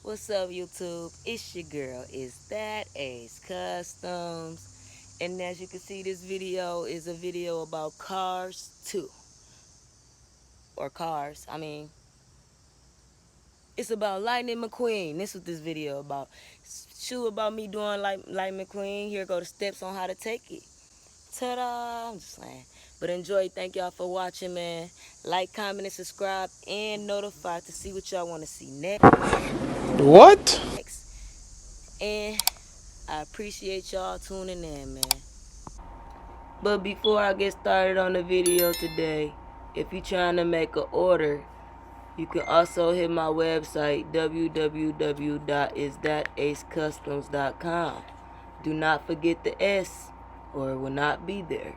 What's up, YouTube? It's your girl. It's that Ace Customs. And as you can see, this video is a video about cars too. Or cars. It's about Lightning McQueen. This is what this video about. Shoot about me doing like McQueen. Here go the steps on how to take it. Ta-da! I'm just saying. But enjoy. Thank y'all for watching, man. Like, comment, and subscribe, and notify to see what y'all want to see next. What? And I appreciate y'all tuning in, man. But before I get started on the video today, if you're trying to make an order, you can also hit my website, www.isthatAceCustoms.com. Do not forget the S, or it will not be there.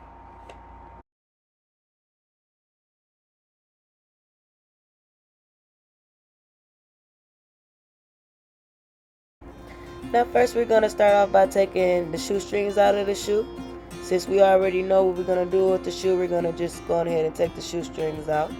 Now first we're going to start off by taking the shoestrings out of the shoe. Since we already know what we're going to do with the shoe, we're going to just go ahead and take the shoestrings out.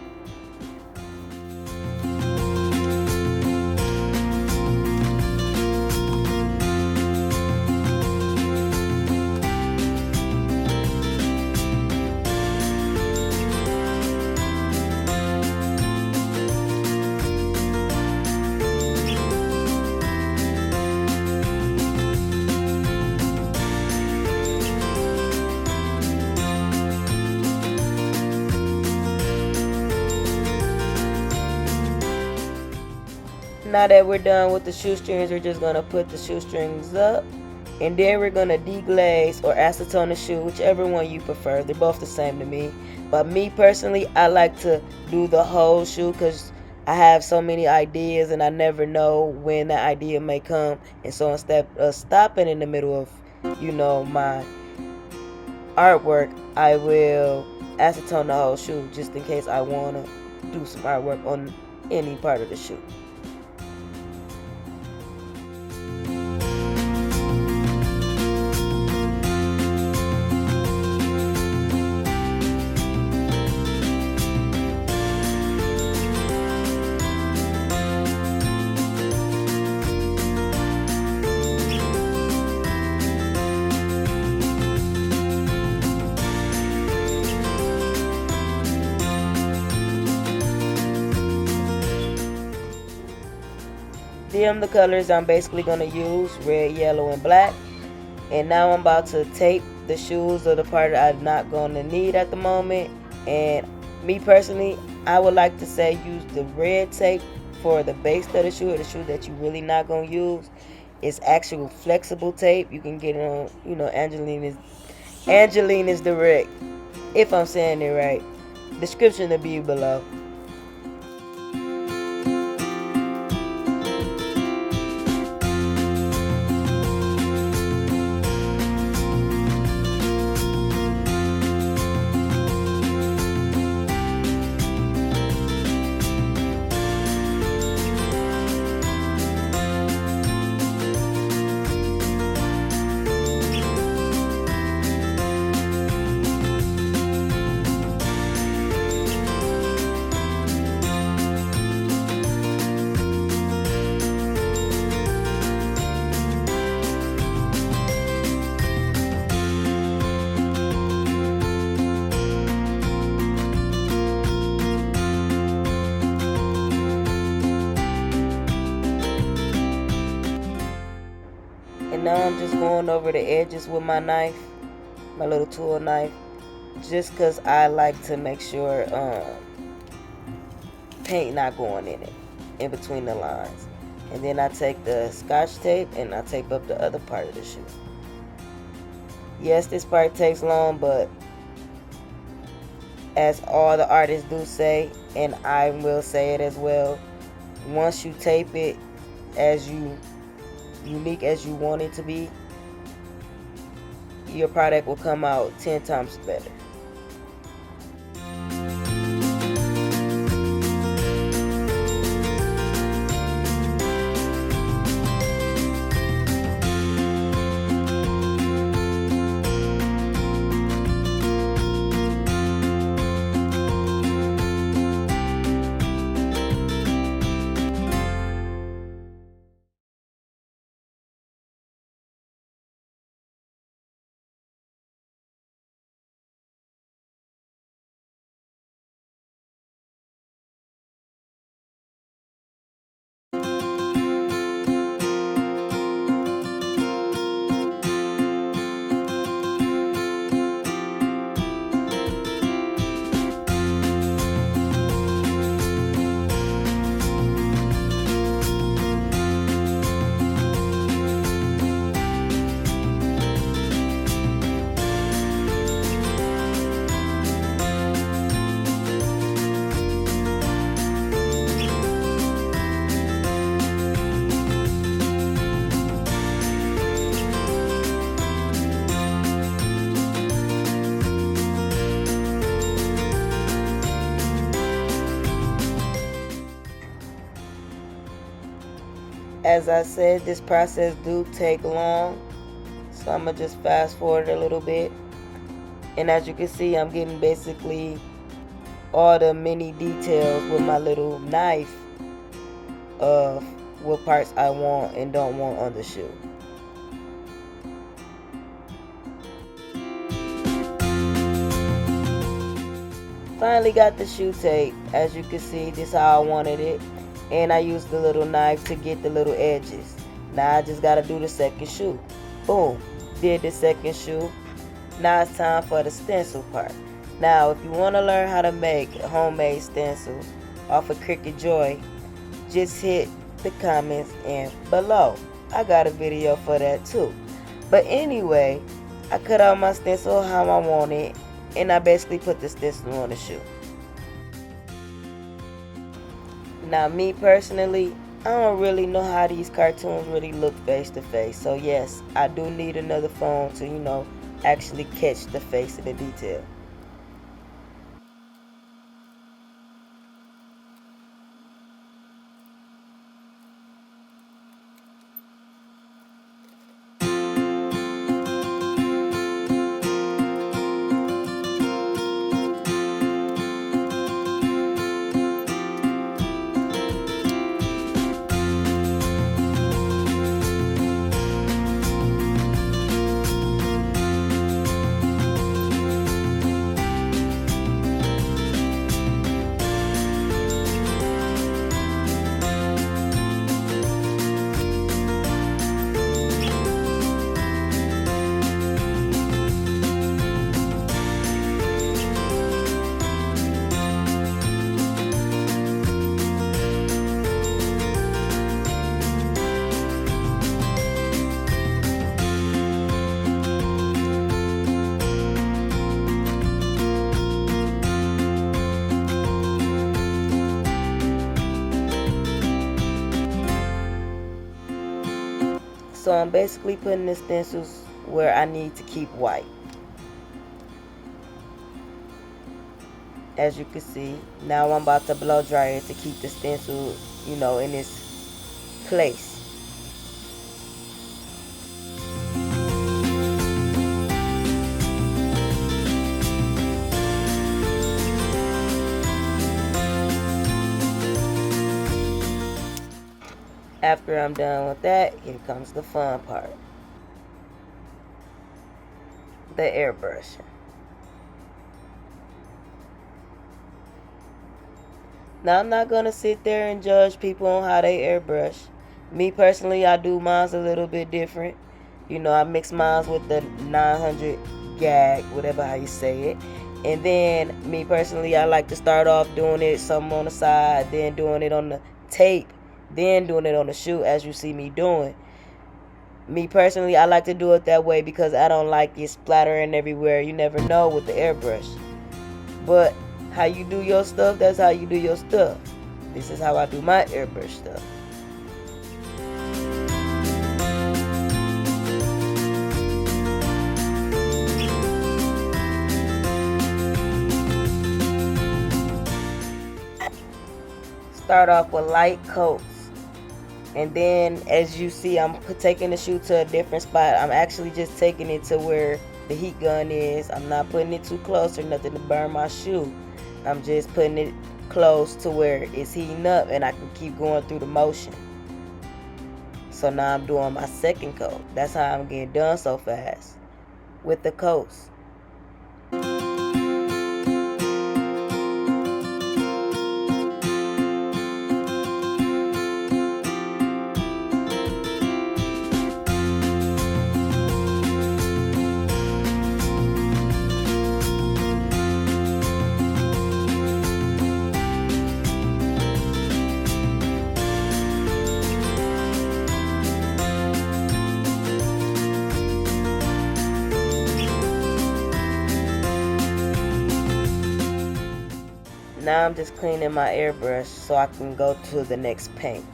Now that we're done with the shoestrings, we're just going to put the shoestrings up. And then we're going to deglaze or acetone the shoe, whichever one you prefer. They're both the same to me. But me personally, I like to do the whole shoe because I have so many ideas and I never know when that idea may come. And so instead of stopping in the middle of, my artwork, I will acetone the whole shoe just in case I want to do some artwork on any part of the shoe. The colors I'm basically going to use, red, yellow, and black. And now I'm about to tape the shoes or the part that I'm not going to need at the moment. And me personally, I would like to say use the red tape for the base of the shoe, or the shoe that you really not going to use. It's actual flexible tape. You can get it on, Angelina's Direct, if I'm saying it right. Description to be below. And now I'm just going over the edges with my knife, my little tool knife, just because I like to make sure paint not going in between the lines. And then I take the scotch tape and I tape up the other part of the shoe. Yes, this part takes long, but as all the artists do say, and I will say it as well, once you tape it as unique as you want it to be, your product will come out 10 times better. As I said, this process do take long, so I'm gonna just fast forward a little bit. And as you can see, I'm getting basically all the mini details with my little knife of what parts I want and don't want on the shoe. Finally got the shoe tape. As you can see, this is how I wanted it. And I used the little knife to get the little edges. Now I just gotta do the second shoe. Boom, did the second shoe. Now it's time for the stencil part. Now if you want to learn how to make homemade stencils off of Cricket Joy, just hit the comments and below. I got a video for that too. But anyway, I cut out my stencil how I want it, and I basically put the stencil on the shoe. Now me personally, I don't really know how these cartoons really look face to face. So yes, I do need another phone to, actually catch the face of the detail. So I'm basically putting the stencils where I need to keep white. As you can see, now I'm about to blow dry it to keep the stencil, in its place. After I'm done with that, here comes the fun part. The airbrushing. Now I'm not going to sit there and judge people on how they airbrush. Me personally, I do mine's a little bit different. I mix mine's with the 900 gag, whatever how you say it. And then me personally, I like to start off doing it something on the side, then doing it on the tape, then doing it on the shoe as you see me doing. Me personally, I like to do it that way because I don't like it splattering everywhere. You never know with the airbrush. But how you do your stuff, that's how you do your stuff. This is how I do my airbrush stuff. Start off with light coats. And then as you see, I'm taking the shoe to a different spot. I'm actually just taking it to where the heat gun is. I'm not putting it too close or nothing to burn my shoe. I'm just putting it close to where it's heating up and I can keep going through the motion. So now I'm doing my second coat. That's how I'm getting done so fast with the coats. Now I'm just cleaning my airbrush so I can go to the next paint.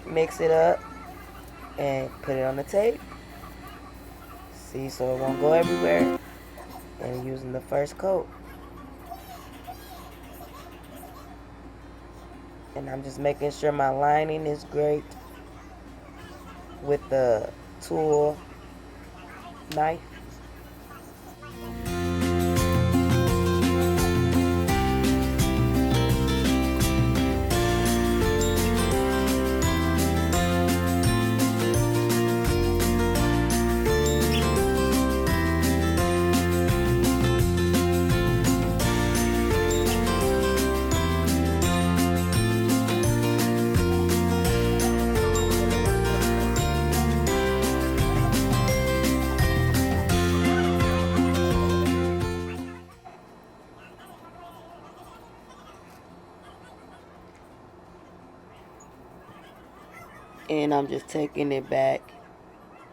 Mix it up. and put it on the tape. See, so it won't go everywhere. And using the first coat. And I'm just making sure my lining is great with the tool knife. And I'm just taking it back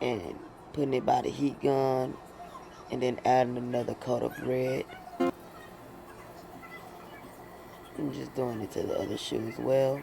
and putting it by the heat gun and then adding another coat of red. I'm just doing it to the other shoe as well.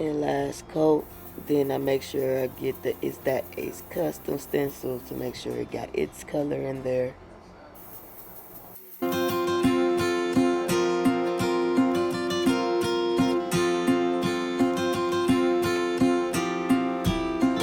And last coat, then I make sure I get it's custom stencil to make sure it got its color in there.